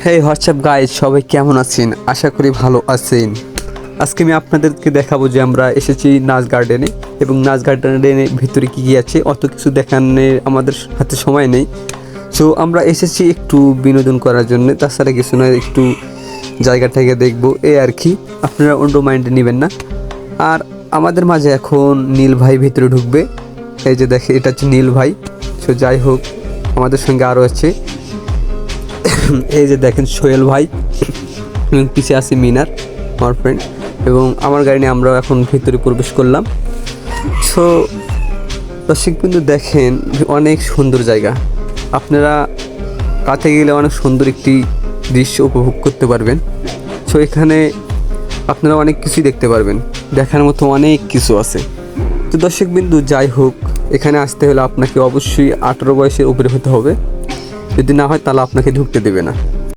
হেই WhatsApp guys, সবাই কেমন আছেন? আশা করি ভালো আছেন। আজকে আমি আপনাদেরকে দেখাবো যে আমরা এসেছি নাচ গার্ডেনে, এবং নাচ গার্ডেনের ভিতরে কী কী আছে অত কিছু দেখানোর আমাদের হাতে সময় নেই। সো আমরা এসেছি একটু বিনোদন করার জন্য, তাছাড়া কিছু নয়, একটু জায়গাটাকে দেখবো এই আর কি। আপনারা অন্য মাইন্ডে নেবেন না। আর আমাদের মাঝে এখন নীল ভাই ভিতরে ঢুকবে। এই যে দেখে, এটা হচ্ছে নীল ভাই। সো যাই হোক, আমাদের সঙ্গে আরও আছে, এই যে দেখেন সোহেল ভাই, এবং পিছিয়ে আছে মিনার, আমার ফ্রেন্ড। এবং আমার গাড়ি নিয়ে আমরা এখন ভিতরে প্রবেশ করলাম। সো দর্শক কিন্তু দেখেন, অনেক সুন্দর জায়গা। আপনারা কাছে গেলে অনেক সুন্দর একটি দৃশ্য উপভোগ করতে পারবেন। সো এখানে আপনারা অনেক কিছুই দেখতে পারবেন, দেখার মতো অনেক কিছু আছে। তো দর্শক বিন্দু, যাই হোক, এখানে আসতে হলে আপনাকে অবশ্যই 18 বয়সের উপরে হতে হবে। যদি না হয় তাহলে আপনাকে ঢুকতে দেবে না।